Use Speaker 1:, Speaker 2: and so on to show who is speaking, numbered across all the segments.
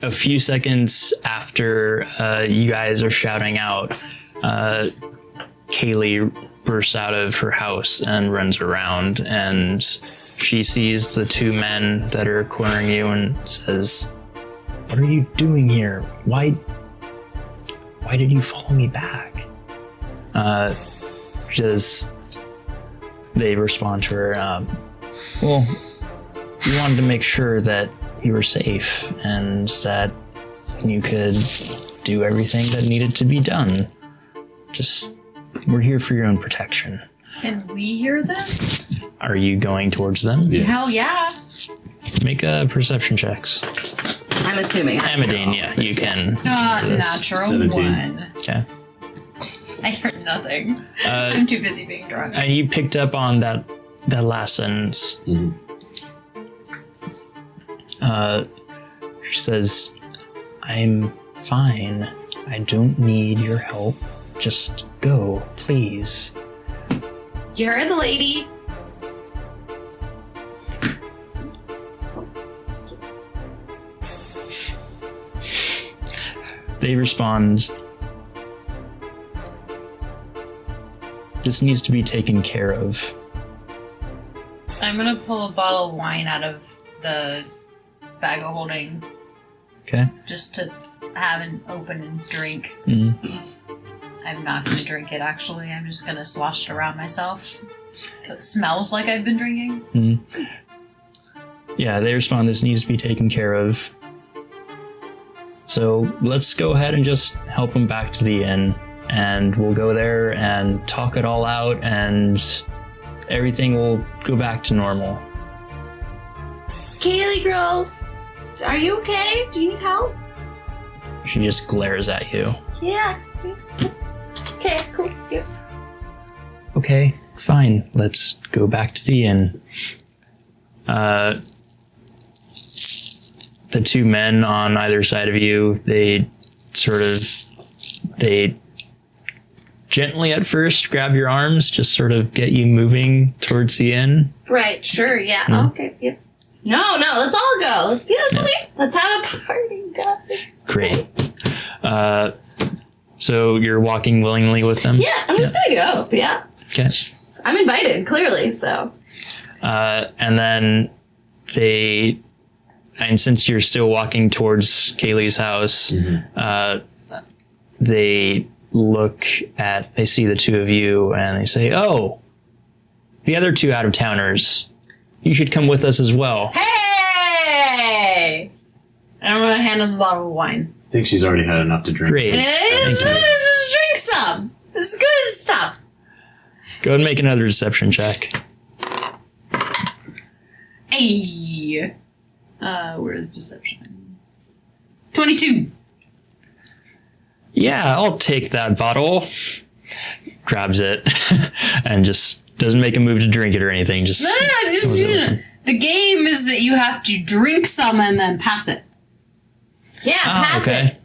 Speaker 1: a few seconds after you guys are shouting out, Kaylee bursts out of her house and runs around, and she sees the two men that are cornering you and says, "What are you doing here? Why did you follow me back?" They respond to her, well, we wanted to make sure that you were safe and that you could do everything that needed to be done. We're here for your own protection.
Speaker 2: Can we hear this?
Speaker 1: Are you going towards them?
Speaker 3: Yes.
Speaker 2: Hell yeah.
Speaker 1: Make perception checks.
Speaker 4: I'm assuming.
Speaker 1: Amadine, yeah, you can.
Speaker 2: Natural
Speaker 3: 17.
Speaker 2: 1.
Speaker 1: Okay.
Speaker 2: I heard nothing. I'm too busy being drunk.
Speaker 1: And you picked up on that last sentence.
Speaker 3: Mm-hmm.
Speaker 1: She says, "I'm fine. I don't need your help. Just go, please."
Speaker 4: You heard the lady.
Speaker 1: They respond, "This needs to be taken care of."
Speaker 2: I'm gonna pull a bottle of wine out of the bag of holding
Speaker 1: Okay.
Speaker 2: just to have an open and drink.
Speaker 1: Mm.
Speaker 2: I'm not gonna drink it actually. I'm just gonna slosh it around myself. It smells like I've been drinking.
Speaker 1: Mm. Yeah, they respond, "This needs to be taken care of." So let's go ahead and just help them back to the inn, and we'll go there and talk it all out, and everything will go back to normal.
Speaker 4: Kaylee girl, are you okay? Do you need help?
Speaker 1: She just glares at you.
Speaker 4: Yeah. Okay, cool. Yeah.
Speaker 1: Okay, fine. Let's go back to the inn. The two men on either side of you, they gently at first grab your arms, just sort of get you moving towards the inn.
Speaker 4: Right, sure, yeah. Okay, yeah. No, let's all go. Let's have a party. God.
Speaker 1: Great. So you're walking willingly with them?
Speaker 4: Yeah, I'm just gonna go. Yeah.
Speaker 1: Okay.
Speaker 4: I'm invited, clearly, so.
Speaker 1: And then and since you're still walking towards Kaylee's house, they see the two of you and they say, "Oh, the other two out-of-towners, you should come with us as well."
Speaker 2: Hey! And I'm gonna hand him a bottle of wine.
Speaker 3: I think she's already had enough to drink.
Speaker 1: Great.
Speaker 2: Just drink some. This is good stuff.
Speaker 1: Go ahead and make another deception check.
Speaker 2: Hey! Where's deception? 22.
Speaker 1: Yeah, I'll take that bottle. Grabs it and just doesn't make a move to drink it or anything. Just
Speaker 2: No. The game is that you have to drink some and then pass it.
Speaker 4: Yeah, pass
Speaker 1: okay.
Speaker 4: it.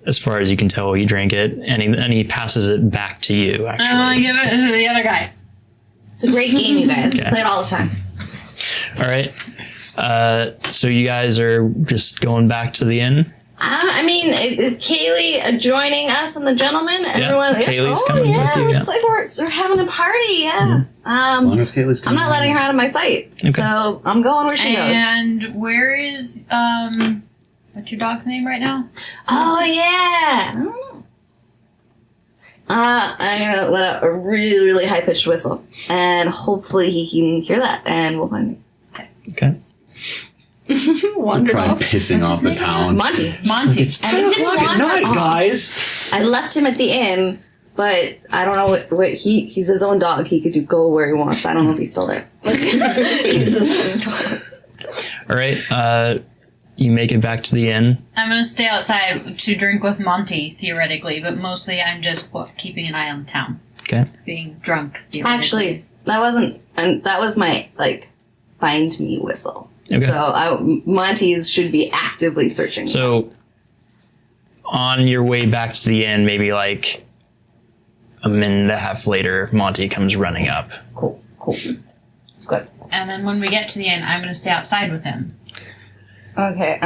Speaker 1: As far as you can tell, you drank it, and he passes it back to you, actually.
Speaker 2: I give it to the other guy.
Speaker 4: It's a great game, you guys. We
Speaker 1: Okay.
Speaker 4: play it all the time.
Speaker 1: All right. So you guys are just going back to the inn?
Speaker 4: I mean, is Kaylee joining us and the gentleman? Everyone,
Speaker 1: Kaylee's coming with you,
Speaker 4: looks like we're having a party, yeah.
Speaker 3: As long as Kaylee's
Speaker 4: I'm
Speaker 3: coming.
Speaker 4: not letting her out of my sight, so I'm going where she goes.
Speaker 2: And where is, what's your dog's name right now?
Speaker 4: Oh, yeah. I don't know. I'm gonna let out a really, really high-pitched whistle, and hopefully he can hear that, and we'll find him.
Speaker 1: Okay.
Speaker 4: Wandered
Speaker 3: Trying
Speaker 4: off.
Speaker 3: pissing off the town.
Speaker 4: Monty.
Speaker 3: It's
Speaker 4: And
Speaker 3: 10
Speaker 4: he didn't
Speaker 3: o'clock at
Speaker 4: wander
Speaker 3: night,
Speaker 4: off.
Speaker 3: guys.
Speaker 4: I left him at the inn, but I don't know what he's his own dog. He could go where he wants. I don't know if he's still there. He's his own dog.
Speaker 1: All right. You make it back to the inn.
Speaker 2: I'm gonna stay outside to drink with Monty, theoretically, but mostly I'm just keeping an eye on the town.
Speaker 1: Okay.
Speaker 2: Being drunk, theoretically.
Speaker 4: Actually, that was my, find me whistle.
Speaker 1: Okay.
Speaker 4: So Monty's should be actively searching.
Speaker 1: So on your way back to the inn, maybe like a minute and a half later, Monty comes running up.
Speaker 4: Cool. Good.
Speaker 2: And then when we get to the inn, I'm going to stay outside with him.
Speaker 4: Okay,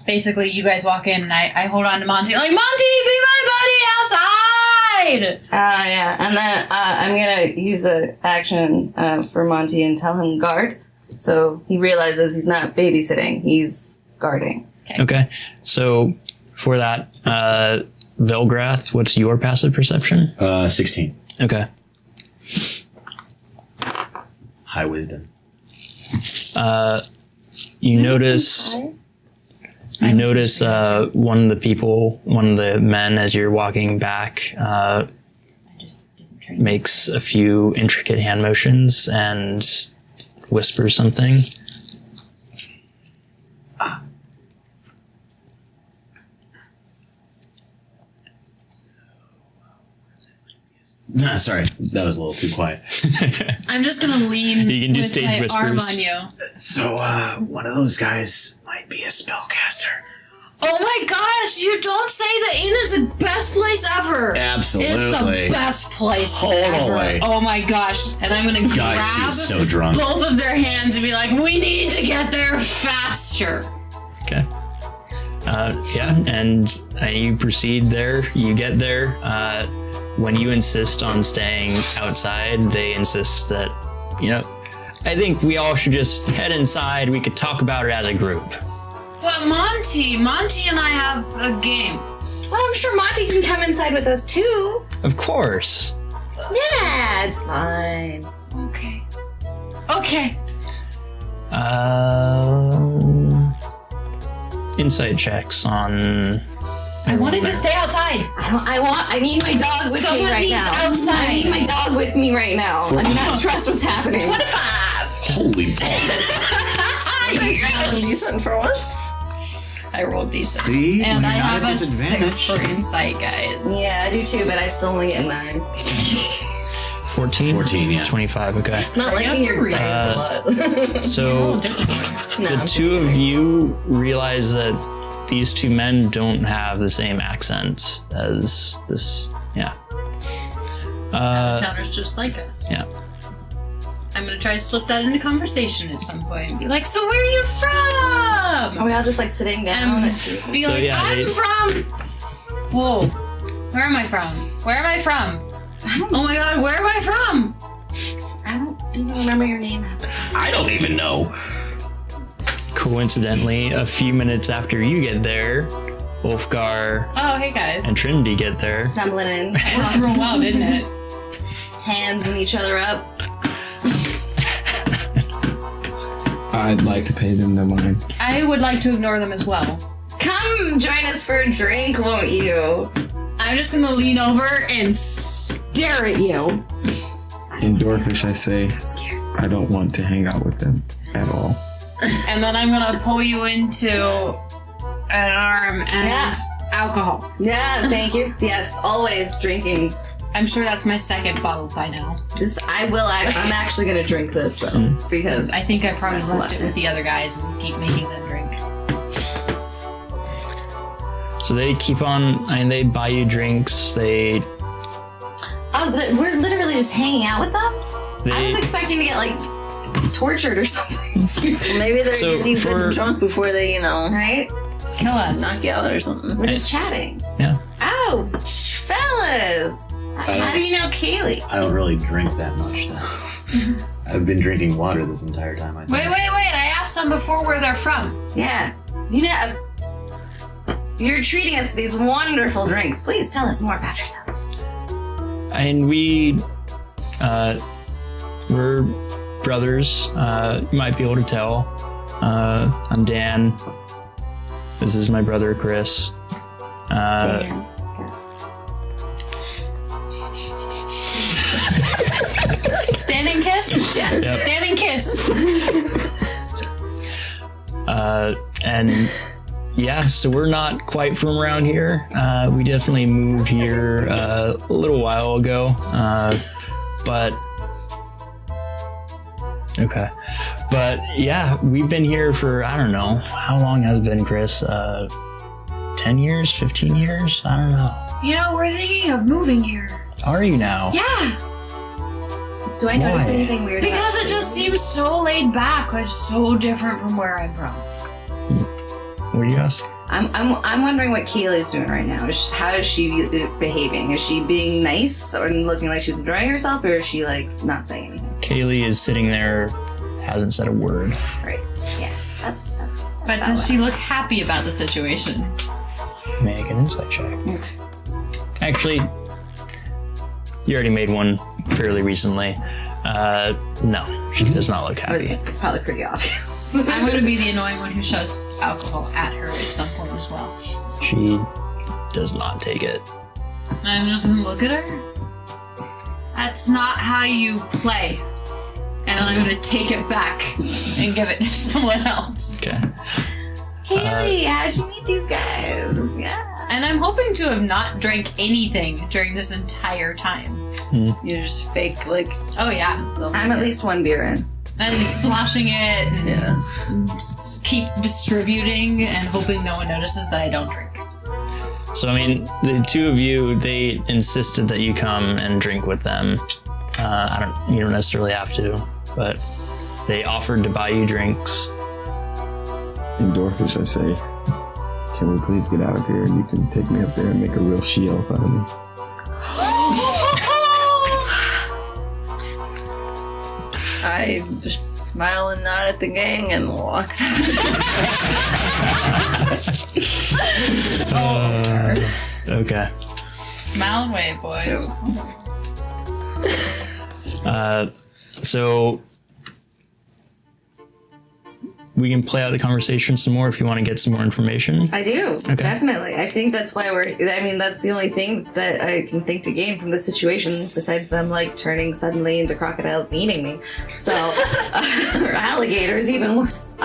Speaker 2: Basically, you guys walk in and I hold on to Monty. Like, Monty, be my buddy outside!
Speaker 4: yeah, and then I'm gonna use an action for Monty and tell him guard. So he realizes he's not babysitting, he's guarding.
Speaker 1: Okay. So for that, Velgrath, what's your passive perception?
Speaker 3: 16.
Speaker 1: Okay.
Speaker 3: High wisdom.
Speaker 1: You notice one of the men as you're walking back
Speaker 2: I just didn't train
Speaker 1: makes a few intricate hand motions and whispers something.
Speaker 3: No, sorry, that was a little too quiet.
Speaker 2: I'm just going to lean
Speaker 1: You can do
Speaker 2: with
Speaker 1: stage
Speaker 2: my
Speaker 1: whispers.
Speaker 2: arm on you.
Speaker 3: So, one of those guys might be a spellcaster.
Speaker 2: Oh my gosh, you don't say the inn is the best place ever.
Speaker 3: Absolutely.
Speaker 2: It's the best place
Speaker 3: Totally.
Speaker 2: ever. Oh my gosh. And I'm going to
Speaker 3: Guys,
Speaker 2: grab
Speaker 3: she's so drunk.
Speaker 2: both of their hands and be like, we need to get there faster.
Speaker 1: Okay. Yeah, and you proceed there. You get there. When you insist on staying outside, they insist that, I think we all should just head inside. We could talk about it as a group.
Speaker 2: But Monty and I have a game.
Speaker 4: Well, I'm sure Monty can come inside with us too.
Speaker 1: Of course.
Speaker 4: Yeah, it's fine.
Speaker 2: Okay.
Speaker 1: Insight checks on.
Speaker 2: I wanted to stay outside.
Speaker 4: I need my dog with me
Speaker 2: Someone
Speaker 4: right
Speaker 2: needs
Speaker 4: now.
Speaker 2: outside.
Speaker 4: I need my dog with me right now. I do not trust what's happening.
Speaker 2: 25.
Speaker 3: Holy balls.
Speaker 4: Decent for once.
Speaker 2: I rolled decent.
Speaker 3: See?
Speaker 2: And
Speaker 3: When
Speaker 2: I
Speaker 3: you're not
Speaker 2: have
Speaker 3: at
Speaker 2: a 6
Speaker 3: disadvantage.
Speaker 2: for insight, guys.
Speaker 4: Yeah, I do too, but I still only get 9.
Speaker 1: 14?
Speaker 3: 14, yeah.
Speaker 1: 25, okay.
Speaker 4: Not liking your dice a lot.
Speaker 1: So the two of you realize that these two men don't have the same accent as this. Yeah.
Speaker 2: Towners just like us.
Speaker 1: Yeah.
Speaker 2: I'm gonna try to slip that into conversation at some point and be like, so where are you from?
Speaker 4: Are we all just like sitting down?
Speaker 2: And be
Speaker 1: So,
Speaker 2: like,
Speaker 1: yeah,
Speaker 2: I'm from... Whoa. Where am I from? Where am I from? Oh my god, where am I from?
Speaker 4: I don't even remember your name.
Speaker 3: I don't even know.
Speaker 1: Coincidentally, a few minutes after you get there, Ulfgar
Speaker 2: Oh, hey guys.
Speaker 1: and Trinity get there.
Speaker 4: Stumbling in,
Speaker 2: Worked real well, didn't it?
Speaker 4: handsing each other up.
Speaker 5: I'd like to pay them no mind.
Speaker 2: I would like to ignore them as well.
Speaker 4: Come join us for a drink, won't you?
Speaker 2: I'm just gonna lean over and stare at you.
Speaker 5: In Dwarfish, I say, I don't want to hang out with them at all.
Speaker 2: And then I'm gonna pull you into an arm and
Speaker 4: Yeah.
Speaker 2: alcohol.
Speaker 4: Yeah, thank you. Yes, always drinking.
Speaker 2: I'm sure that's my second bottle by now.
Speaker 4: I'm actually gonna drink this though, because
Speaker 2: I think I probably
Speaker 4: That's
Speaker 2: left
Speaker 4: what-
Speaker 2: it with the other guys and keep making them drink.
Speaker 1: So they keep on, they buy you drinks. They
Speaker 4: we're literally just hanging out with them. I
Speaker 1: They-
Speaker 4: was expecting to get like tortured or something,
Speaker 6: Maybe they're
Speaker 1: So
Speaker 6: getting
Speaker 1: for-
Speaker 6: pretty drunk before they,
Speaker 4: right?
Speaker 2: Kill us.
Speaker 6: knock you out or something.
Speaker 4: We're just chatting.
Speaker 1: Yeah.
Speaker 4: Oh, fellas! How do you know Kaylee?
Speaker 3: I don't really drink that much, though. I've been drinking water this entire time, I think.
Speaker 2: Wait. I asked them before where they're from.
Speaker 4: Yeah, you're treating us to these wonderful drinks. Please tell us more about yourselves.
Speaker 1: And we're brothers. You might be able to tell. I'm Dan. This is my brother Chris.
Speaker 4: Stan.
Speaker 2: Standing kiss? Yeah.
Speaker 1: Yep.
Speaker 2: Standing kiss.
Speaker 1: And yeah, so we're not quite from around here. We definitely moved here a little while ago. But okay. But yeah, we've been here for, I don't know, how long has it been, Chris? 10 years, 15 years? I don't know.
Speaker 2: You know, we're thinking of moving here.
Speaker 1: Are you now?
Speaker 2: Yeah.
Speaker 4: Do I notice
Speaker 1: Why?
Speaker 4: anything weird?
Speaker 2: Because
Speaker 4: about
Speaker 2: it just seems so laid back, like so different from where I'm from.
Speaker 1: What do you ask?
Speaker 4: I'm wondering what Kaylee's doing right now. How is she behaving? Is she being nice or looking like she's enjoying herself, or is she like not saying anything?
Speaker 1: Kaylee is sitting there, hasn't said a word.
Speaker 4: Right. Yeah. That's
Speaker 2: But
Speaker 4: about
Speaker 2: does
Speaker 4: what
Speaker 2: she look happy about the situation?
Speaker 1: Make an insight check. Actually, you already made one fairly recently. No, she does not look happy.
Speaker 4: It's probably pretty obvious.
Speaker 2: I'm going to be the annoying one who shoves alcohol at her at some point as well.
Speaker 1: She does not take it.
Speaker 2: I'm just going to look at her. That's not how you play. And then I'm going to take it back and give it to someone else.
Speaker 1: Okay.
Speaker 4: Kaylee, how'd you meet these guys? Yeah.
Speaker 2: And I'm hoping to have not drank anything during this entire time.
Speaker 6: You're just fake, like,
Speaker 2: Oh yeah.
Speaker 4: I'm at least one beer in.
Speaker 2: And just sloshing it and
Speaker 6: yeah.
Speaker 2: just keep distributing and hoping no one notices that I don't drink.
Speaker 1: So, I mean, the two of you, they insisted that you come and drink with them. You don't necessarily have to, but they offered to buy you drinks.
Speaker 5: In Dwarfish, I say, can we please get out of here and you can take me up there and make a real she-elf out of me?
Speaker 6: I just smile and nod at the gang and walk
Speaker 1: Okay.
Speaker 2: Smile and wave, boys.
Speaker 1: So we can play out the conversation some more if you want to get some more information.
Speaker 4: I do.
Speaker 1: Okay.
Speaker 4: Definitely. I think that's why that's the only thing that I can think to gain from this situation, besides them, like, turning suddenly into crocodiles and eating me. So, or alligators, even worse.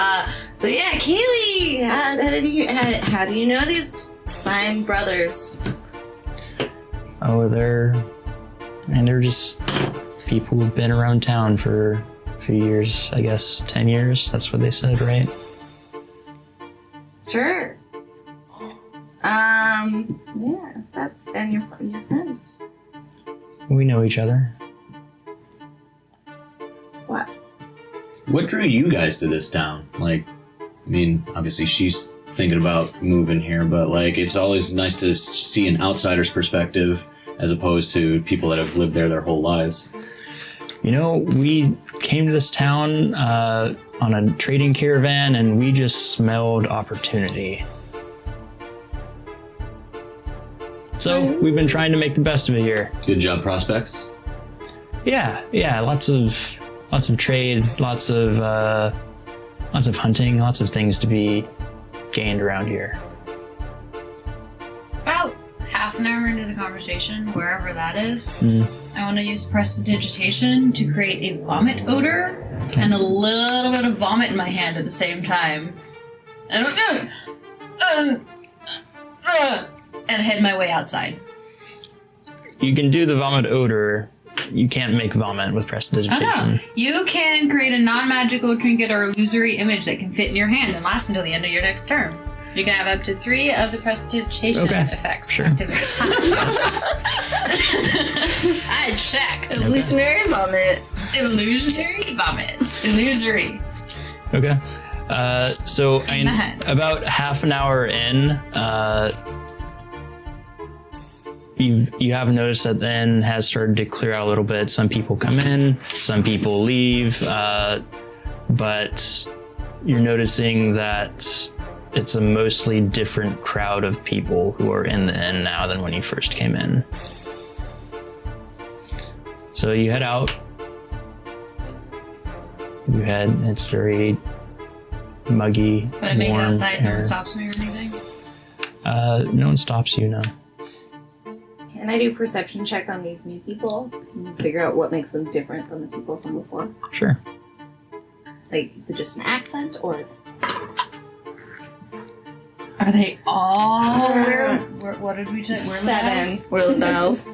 Speaker 4: So yeah, Kaylee, how do you know these fine brothers?
Speaker 1: Oh, they're just people who've been around town for a few years, I guess 10 years. That's what they said, right?
Speaker 4: Sure. Yeah, and your friends.
Speaker 1: We know each other.
Speaker 4: What?
Speaker 3: What drew you guys to this town? Like, I mean, obviously she's thinking about moving here, but like, it's always nice to see an outsider's perspective as opposed to people that have lived there their whole lives.
Speaker 1: You know, we came to this town on a trading caravan and we just smelled opportunity. So we've been trying to make the best of it here.
Speaker 3: Good job, prospects.
Speaker 1: Yeah, lots of trade, lots of hunting, lots of things to be gained around here.
Speaker 2: About half an hour into the conversation, wherever that is, I want to use prestidigitation to create a vomit odor and a little bit of vomit in my hand at the same time. And head my way outside.
Speaker 1: You can do the vomit odor. You can't make vomit with prestidigitation.
Speaker 2: Oh no. You can create a non-magical trinket or illusory image that can fit in your hand and last until the end of your next turn. You can have up to 3 of the prestidigitation effects active at a time. I checked.
Speaker 6: Illusionary vomit.
Speaker 2: Illusionary vomit. Illusory.
Speaker 1: Okay. So
Speaker 2: In the hand.
Speaker 1: about half an hour in, you have noticed that the inn has started to clear out a little bit. Some people come in, some people leave, but you're noticing that it's a mostly different crowd of people who are in the inn now than when you first came in. So you head out. It's very muggy,
Speaker 2: But I make it
Speaker 1: warm
Speaker 2: outside, no
Speaker 1: air.
Speaker 2: one stops me or anything.
Speaker 1: No one stops you, no.
Speaker 4: Can I do a perception check on these new people and figure out what makes them different than the people from before?
Speaker 1: Sure.
Speaker 4: Like, is it just an accent, or is it...
Speaker 2: Are they all what did we say?
Speaker 4: Seven.
Speaker 6: Dials.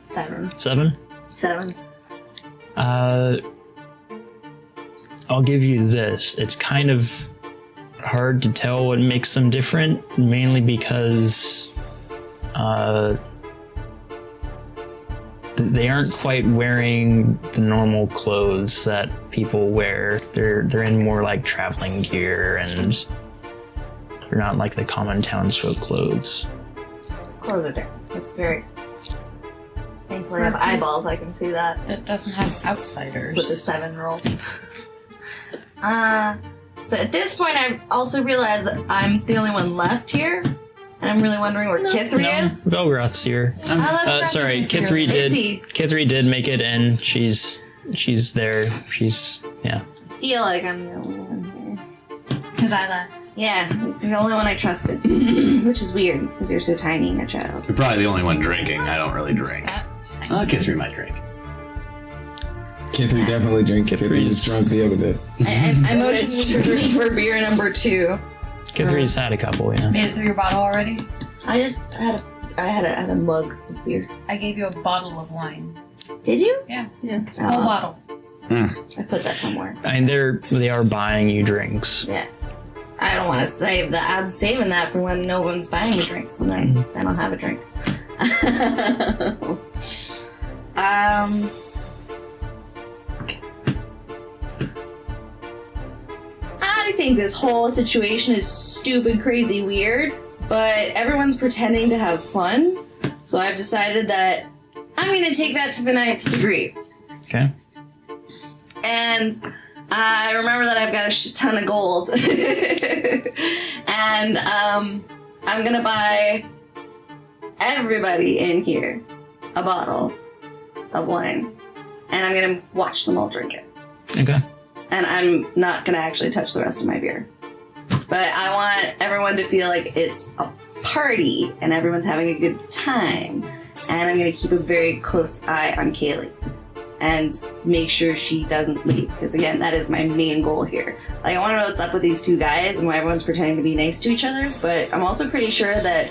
Speaker 4: 7.
Speaker 1: 7?
Speaker 4: 7.
Speaker 1: I'll give you this. It's kind of hard to tell what makes them different, mainly because the they aren't quite wearing the normal clothes that people wear. They're in more like traveling gear, and they're not like the common townsfolk clothes.
Speaker 4: Clothes are different. It's very... Thankfully I have eyeballs, I can see that.
Speaker 2: It doesn't have outsiders.
Speaker 4: With the 7 roll. So at this point I also realize that I'm the only one left here. And I'm really wondering where Kithri is.
Speaker 1: Velgrath's here.
Speaker 4: that's right.
Speaker 1: Sorry, Kithri did make it in. She's there. Yeah.
Speaker 4: I feel like I'm the only one here.
Speaker 2: Because I left.
Speaker 4: Yeah, the only one I trusted. Which is weird, because you're so tiny and a child.
Speaker 3: You're probably the only one drinking. I don't really drink. Kithri might drink.
Speaker 5: Kithri definitely drinks. Kithri was drunk the other day.
Speaker 4: I motioned you for beer number 2.
Speaker 1: Kithri's had a couple, yeah.
Speaker 2: Made it through your bottle already?
Speaker 4: I just had a mug of beer.
Speaker 2: I gave you a bottle of wine.
Speaker 4: Did you?
Speaker 2: Yeah.
Speaker 4: Yeah.
Speaker 2: Whole bottle.
Speaker 4: I put that somewhere.
Speaker 1: I mean, they are buying you drinks.
Speaker 4: Yeah. I don't want to save that. I'm saving that for when no one's buying me drinks, and then I'll have a drink. I think this whole situation is stupid, crazy, weird, but everyone's pretending to have fun, so I've decided that I'm going to take that to the 9th degree.
Speaker 1: Okay.
Speaker 4: And I remember that I've got a shit ton of gold. And I'm going to buy everybody in here a bottle of wine, and I'm going to watch them all drink it.
Speaker 1: Okay.
Speaker 4: And I'm not going to actually touch the rest of my beer. But I want everyone to feel like it's a party and everyone's having a good time. And I'm going to keep a very close eye on Kaylee and make sure she doesn't leave. Because again, that is my main goal here. Like, I want to know what's up with these 2 guys and why everyone's pretending to be nice to each other. But I'm also pretty sure that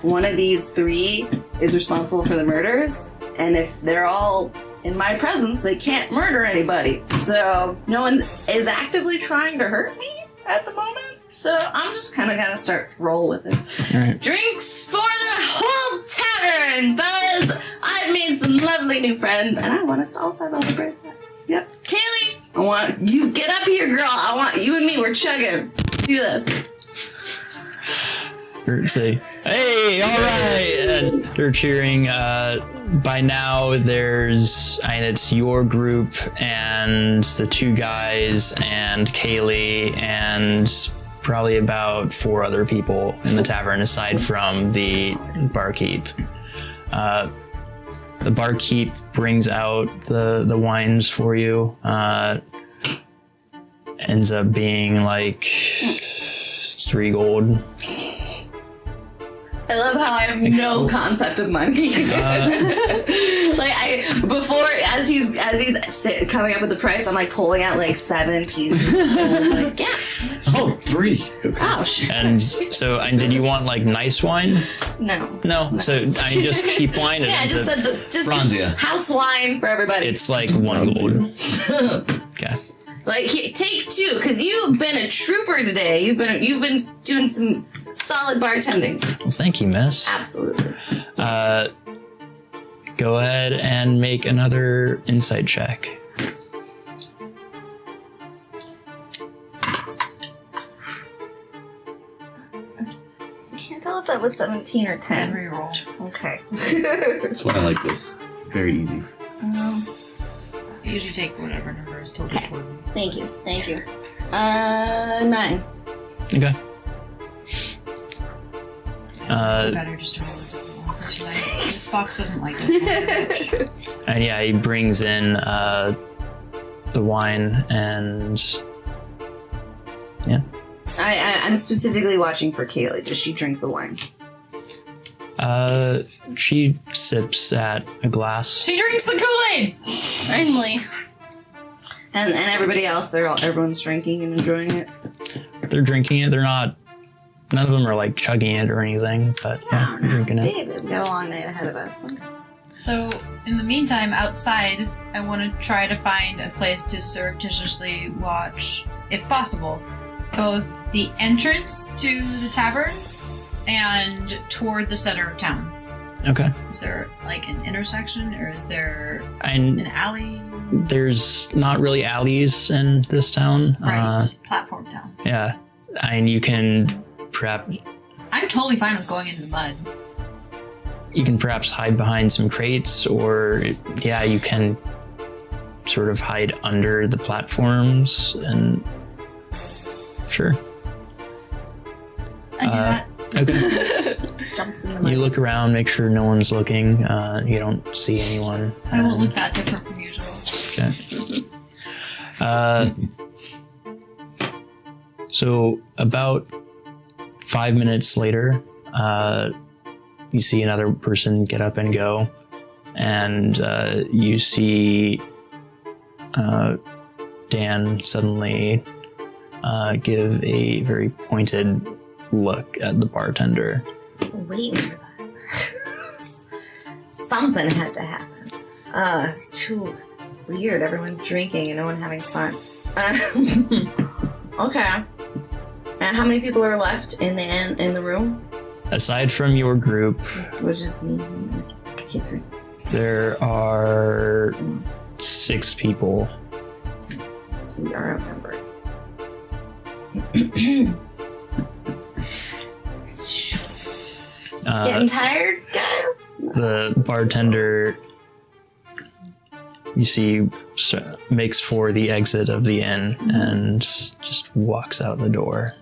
Speaker 4: one of these 3 is responsible for the murders. And if they're all in my presence, they can't murder anybody. So no one is actively trying to hurt me at the moment. So I'm just kind of gonna start roll with it.
Speaker 1: All right.
Speaker 4: Drinks for the whole tavern, buzz! I've made some lovely new friends, and I want us to all celebrate that. Yep. Kaylee, I want you get up here, girl. I want you and me. We're chugging. Do this.
Speaker 1: Say, hey, all right, and they're cheering. By now, it's your group and the 2 guys and Kaylee and probably about 4 other people in the tavern aside from the barkeep. The barkeep brings out the wines for you. Ends up being like 3 gold.
Speaker 4: I love how I have no concept of money. As he's coming up with the price, I'm like pulling out like 7 pieces. Like, yeah.
Speaker 3: Oh, 3. Okay.
Speaker 4: Oh shit.
Speaker 1: And did you want like nice wine?
Speaker 4: No.
Speaker 1: So just cheap wine.
Speaker 4: Yeah, I just said
Speaker 3: Franzia.
Speaker 4: House wine for everybody.
Speaker 1: It's like 1 gold. Okay.
Speaker 4: Like, take 2, because you've been a trooper today. You've been doing some solid bartending.
Speaker 1: Well, thank you, miss.
Speaker 4: Absolutely.
Speaker 1: Go ahead and make another insight check.
Speaker 4: I can't tell if that was 17 or 10.
Speaker 2: Reroll.
Speaker 4: Okay.
Speaker 3: That's why I like this. Very easy.
Speaker 2: I usually take whatever number is total for me.
Speaker 4: Thank you. 9.
Speaker 1: Okay.
Speaker 2: Better just to roll a different one for tonight. This box doesn't like this one very much.
Speaker 1: And yeah, he brings in the wine and yeah.
Speaker 4: I'm specifically watching for Kaylee. Does she drink the wine?
Speaker 1: She sips at a glass.
Speaker 2: She drinks the Kool-Aid! Finally.
Speaker 4: And everybody else, everyone's drinking and enjoying it.
Speaker 1: They're drinking it. They're not. None of them are like chugging it or anything, but yeah, they're drinking it.
Speaker 4: See, we've got a long night ahead of us.
Speaker 2: So, in the meantime, outside, I want to try to find a place to surreptitiously watch, if possible, both the entrance to the tavern and toward the center of town.
Speaker 1: Okay.
Speaker 2: Is there like an intersection, or is there an alley?
Speaker 1: There's not really alleys in this town.
Speaker 2: Right, platform town.
Speaker 1: Yeah, and you can
Speaker 2: I'm totally fine with going into the mud.
Speaker 1: You can perhaps hide behind some crates, or you can sort of hide under the platforms and sure.
Speaker 2: I do that.
Speaker 1: Okay.
Speaker 4: Jumps in the mud.
Speaker 1: You look around, make sure no one's looking. You don't see anyone.
Speaker 2: I won't look that different from usual.
Speaker 1: Okay. So about 5 minutes later, you see another person get up and go, and you see Dan suddenly give a very pointed look at the bartender.
Speaker 4: Waiting for that. Something had to happen. It's too weird. Everyone drinking and no one having fun. Okay. And how many people are left in the room?
Speaker 1: Aside from your group,
Speaker 4: Which is me and Kithri.
Speaker 1: there are 6 people.
Speaker 4: So we are outnumbered. Getting tired, guys?
Speaker 1: The bartender, you see, makes for the exit of the inn and just walks out the door.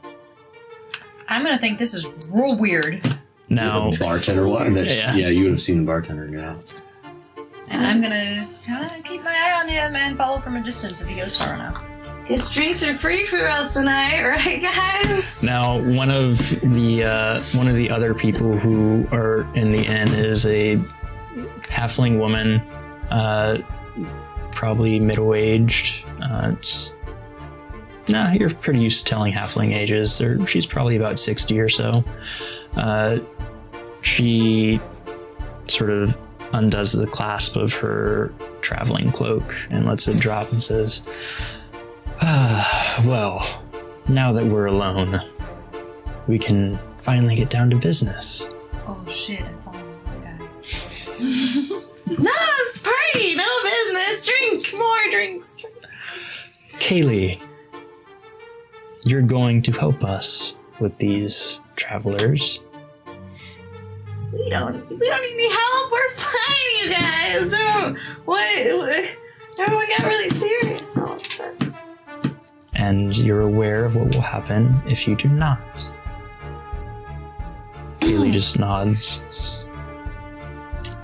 Speaker 2: I'm gonna think this is real weird,
Speaker 1: Now,
Speaker 3: The bartender one.
Speaker 1: Yeah.
Speaker 3: Yeah, you would have seen the bartender. Yeah.
Speaker 2: and I'm gonna kind of keep my eye on him and follow from a distance if he goes far enough.
Speaker 4: His drinks are free for us tonight, right, guys?
Speaker 1: Now, one of the other people who are in the inn is a halfling woman, probably middle-aged. You're pretty used to telling halfling ages. She's probably about 60 or so. She sort of undoes the clasp of her traveling cloak and lets it drop and says, well, now that we're alone, we can finally get down to business.
Speaker 2: Oh shit! I'm following the guy.
Speaker 4: No, it's party, no business. Drink more drinks.
Speaker 1: Kaylee, you're going to help us with these travelers.
Speaker 4: We don't need any help. We're fine, you guys. What? Everyone got really serious all of a sudden.
Speaker 1: And you're aware of what will happen if you do not. Kaylee just nods.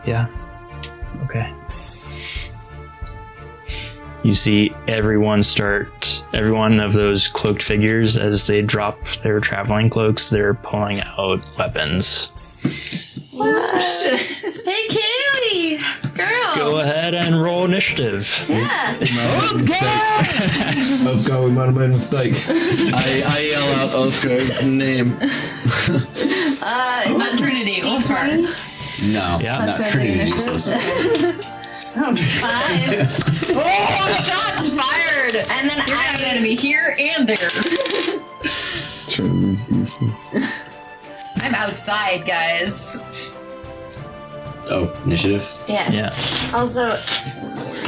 Speaker 1: Yeah. Okay. You see everyone of those cloaked figures, as they drop their traveling cloaks, they're pulling out weapons.
Speaker 4: Hey, Kaylee, girl.
Speaker 1: Go ahead and roll initiative.
Speaker 4: Yeah.
Speaker 5: Ulfgar, we might have made a mistake.
Speaker 3: I yell out Ulfgar's name.
Speaker 2: Not Trinity, Ulfgar.
Speaker 3: No,
Speaker 1: Yeah.
Speaker 3: not
Speaker 4: That's
Speaker 3: Trinity.
Speaker 4: our
Speaker 3: Useless.
Speaker 4: Oh, 5.
Speaker 2: Oh, shots fired!
Speaker 4: And then
Speaker 2: You're gonna have an enemy here and there.
Speaker 5: Trinity's useless.
Speaker 2: I'm outside, guys.
Speaker 3: Oh, initiative.
Speaker 4: Yes.
Speaker 1: Yeah.
Speaker 4: Also,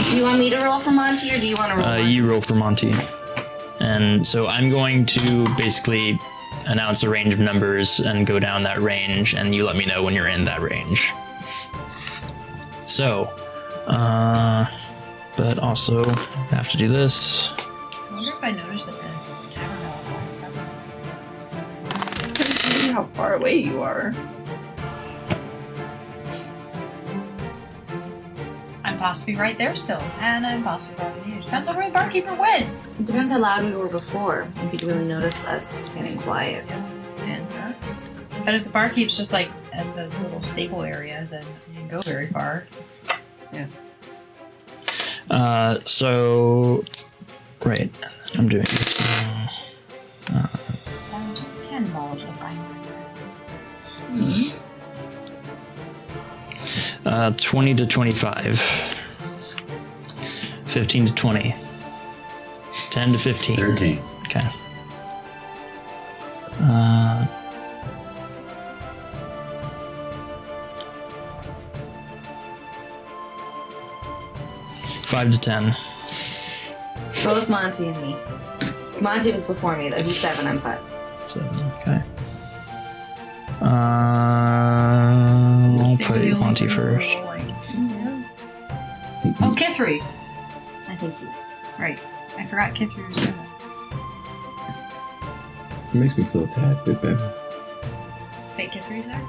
Speaker 4: do you want me to roll for Monty, or do you want to roll? Monty?
Speaker 1: You roll for Monty. And so I'm going to basically announce a range of numbers and go down that range, and you let me know when you're in that range. So, but also have to do this.
Speaker 2: I wonder if I noticed that the tavern
Speaker 6: Depends on how far away you are.
Speaker 2: I'm possibly right there still, and I'm possibly far with you. Depends on where the barkeeper went.
Speaker 4: It depends how loud we were before. If you'd really notice us getting quiet.
Speaker 2: But if the barkeep's just like at the little stable area, then you didn't go very far.
Speaker 1: So, right, I'm doing
Speaker 2: 10 balls will find
Speaker 1: 20 to 25, 15 to 20, 10 to 15.
Speaker 3: 13.
Speaker 1: Okay. 5 to 10.
Speaker 4: Both Monty and me. Monty was before me, though. He's 7, I'm 5.
Speaker 1: 7, okay. I'll put Monty first.
Speaker 2: Oh, Kithri.
Speaker 4: I think he's...
Speaker 2: Right. I forgot Kithri was there.
Speaker 5: It makes me feel a tad bit better.
Speaker 2: Fake Kithri's there?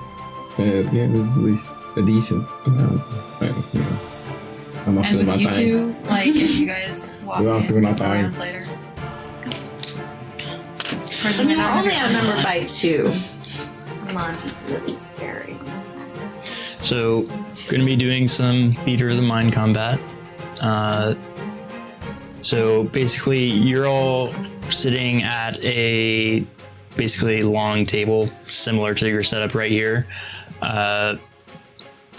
Speaker 5: Yeah, this is at least a decent amount. I'm off
Speaker 2: And
Speaker 5: doing my
Speaker 2: with you
Speaker 5: thing.
Speaker 2: two, like, if you guys walk
Speaker 5: We're off
Speaker 2: in
Speaker 5: doing our
Speaker 2: a couple
Speaker 5: thing.
Speaker 2: rounds later.
Speaker 4: So we're only outnumbered by 2. Monty's really scary.
Speaker 1: So, going to be doing some Theater of the Mind combat. So basically, you're all sitting at a basically long table, similar to your setup right here.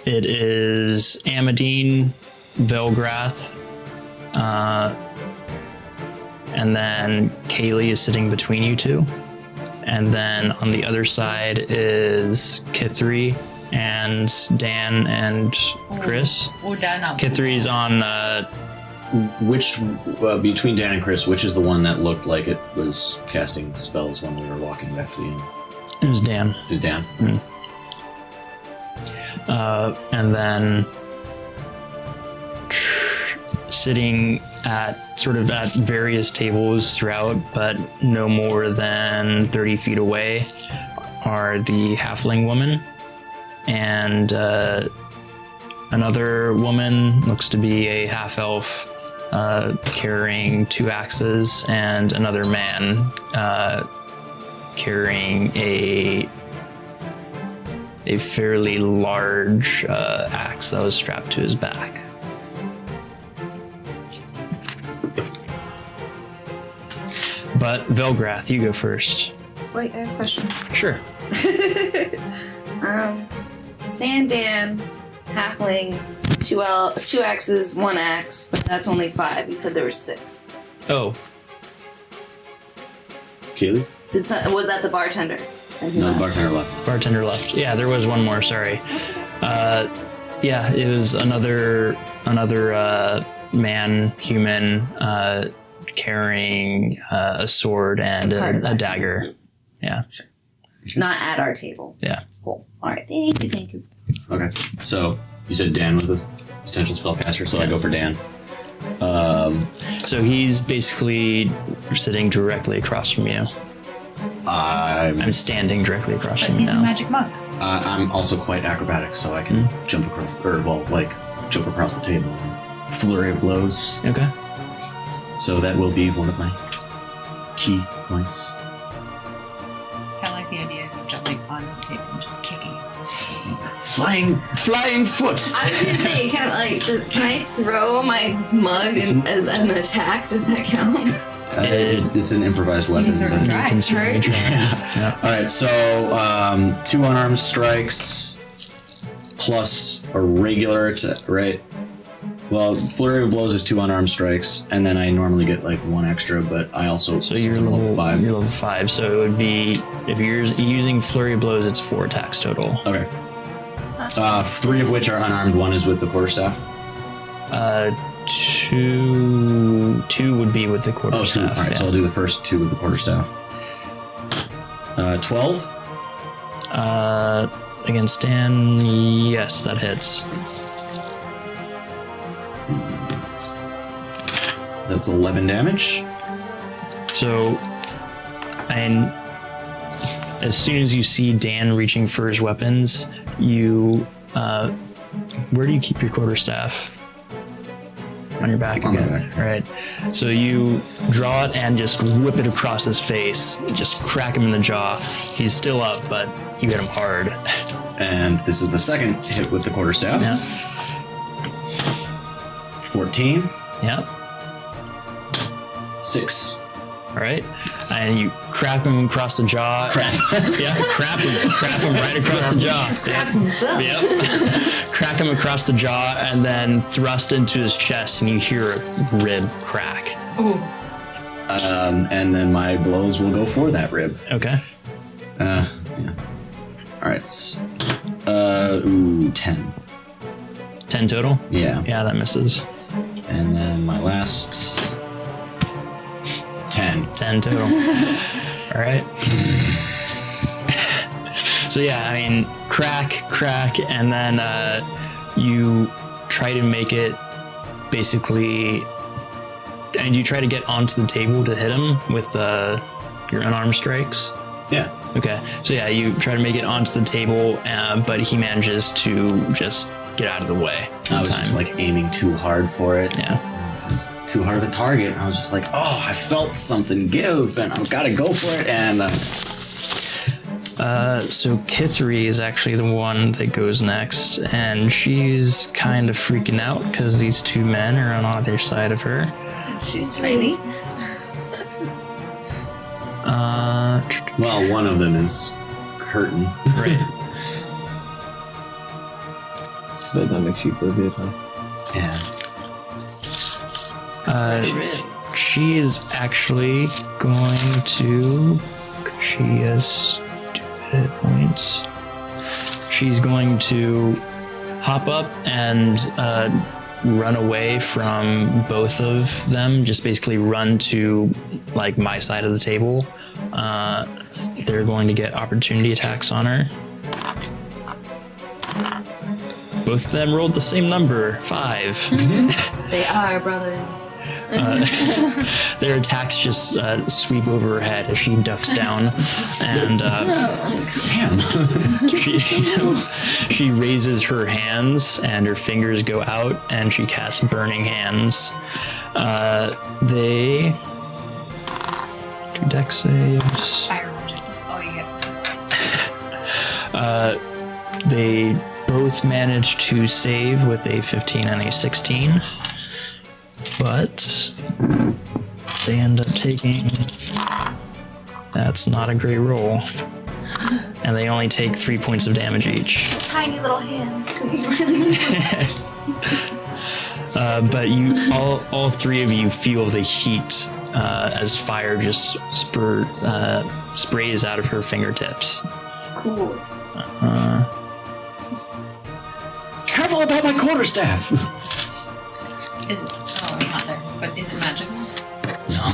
Speaker 1: It is Amadine, Velgrath, and then Kaylee is sitting between you two. And then on the other side is Kithri and Dan and Chris.
Speaker 2: Oh, Dan, no.
Speaker 1: Kithri's on
Speaker 3: Which, between Dan and Chris, which is the one that looked like it was casting spells when we were walking back to the inn?
Speaker 1: it was Dan.
Speaker 3: Is Dan?
Speaker 1: And then sitting at various tables throughout, but no more than 30 feet away, are the halfling woman and another woman, looks to be a half elf, carrying 2 axes, and another man carrying a fairly large axe that was strapped to his back. But Velgrath, you go first.
Speaker 4: Wait, I have questions.
Speaker 1: Sure.
Speaker 4: Stan, Dan, Halfling, 2 axes, 1 axe, but that's only 5. You said there were 6.
Speaker 1: Oh,
Speaker 3: Kaylee?
Speaker 4: Was that the bartender? And who
Speaker 3: No, the
Speaker 4: left?
Speaker 3: bartender left.
Speaker 1: bartender left. Yeah, there was one more. Sorry. Yeah, it was another man, human, carrying a sword and a dagger. Yeah.
Speaker 4: Not at our table.
Speaker 1: Yeah.
Speaker 4: Cool. Alright, thank you.
Speaker 3: Okay, so you said Dan was the potential spellcaster, so I go for Dan.
Speaker 1: So he's basically sitting directly across from you. I'm standing directly across
Speaker 2: But
Speaker 1: from you
Speaker 2: he's a
Speaker 1: now.
Speaker 2: magic monk.
Speaker 3: I'm also quite acrobatic, so I can jump across, jump across the table. Flurry of blows.
Speaker 1: Okay.
Speaker 3: So that will be one of my key points.
Speaker 2: I like the idea of jumping onto the table and just kicking it.
Speaker 3: Flying foot.
Speaker 4: I was gonna say, can I throw my mug as an attack? Does that count?
Speaker 3: It's an improvised weapon.
Speaker 2: can sort of
Speaker 3: but-
Speaker 2: try.
Speaker 1: You can certainly
Speaker 4: Hurt?
Speaker 1: try.
Speaker 3: Yeah. All right, so 2 unarmed strikes plus a regular attack, right? Well, flurry of blows is 2 unarmed strikes, and then I normally get 1 extra, but I also
Speaker 1: So you're level 5. You're level 5. So it would be, if you're using flurry of blows, it's 4 attacks total.
Speaker 3: Okay. 3 of which are unarmed. 1 is with the quarterstaff.
Speaker 1: 2 would be with the
Speaker 3: Oh, 2.
Speaker 1: quarterstaff.
Speaker 3: All right, so I'll do the first 2 with the quarterstaff. 12.
Speaker 1: Against Dan, yes, that hits.
Speaker 3: That's 11 damage.
Speaker 1: So, and as soon as you see Dan reaching for his weapons, you, where do you keep your quarterstaff? On your back
Speaker 3: On my
Speaker 1: again.
Speaker 3: back.
Speaker 1: Right. So you draw it and just whip it across his face. Just crack him in the jaw. He's still up, but you hit him hard.
Speaker 3: And this is the second hit with the quarterstaff.
Speaker 1: Yeah.
Speaker 3: 14.
Speaker 1: Yeah.
Speaker 3: 6.
Speaker 1: All right. And you crap him across the jaw.
Speaker 3: Crap.
Speaker 1: Yeah, crap him right across the jaw.
Speaker 4: Crap himself.
Speaker 1: Yep. Crack him across the jaw and then thrust into his chest, and you hear a rib crack.
Speaker 3: And then my blows will go for that rib.
Speaker 1: Okay.
Speaker 3: Yeah. All right. 10.
Speaker 1: 10 total?
Speaker 3: Yeah.
Speaker 1: Yeah, that misses.
Speaker 3: And then my last 10.
Speaker 1: 10 total. All right. So yeah, I mean, crack, and then you try to make it basically, and you try to get onto the table to hit him with your unarmed strikes.
Speaker 3: Yeah.
Speaker 1: Okay, so yeah, you try to make it onto the table, but he manages to just get out of the way.
Speaker 3: I was just like aiming too hard for it.
Speaker 1: Yeah.
Speaker 3: It's just too hard of a target. I was just like, oh, I felt something give, and I've got to go for it. And
Speaker 1: so Kithri is actually the one that goes next, and she's kind of freaking out because these two men are on either side of her.
Speaker 6: She's tiny.
Speaker 3: well, one of them is hurting.
Speaker 1: Right.
Speaker 5: But that makes you feel good, huh?
Speaker 3: Yeah.
Speaker 1: She is actually going to. She has stupid hit points. She's going to hop up and run away from both of them. Just basically run to like my side of the table. They're going to get opportunity attacks on her. Both of them rolled the same number, 5.
Speaker 4: They are brothers.
Speaker 1: Their attacks just sweep over her head as she ducks down, and she raises her hands, and her fingers go out, and she casts Burning Hands. They do dex saves.
Speaker 2: Fire magic. That's all you get for this.
Speaker 1: They both manage to save with a 15 and a 16. But they end up taking... That's not a great roll. And they only take 3 points of damage each.
Speaker 4: Tiny little hands. Could you really do
Speaker 1: But you, all three of you feel the heat as fire just sprays out of her fingertips.
Speaker 4: Cool.
Speaker 3: Careful about my quarterstaff!
Speaker 2: Is it? Oh, it's not there. But is it magical?
Speaker 3: No.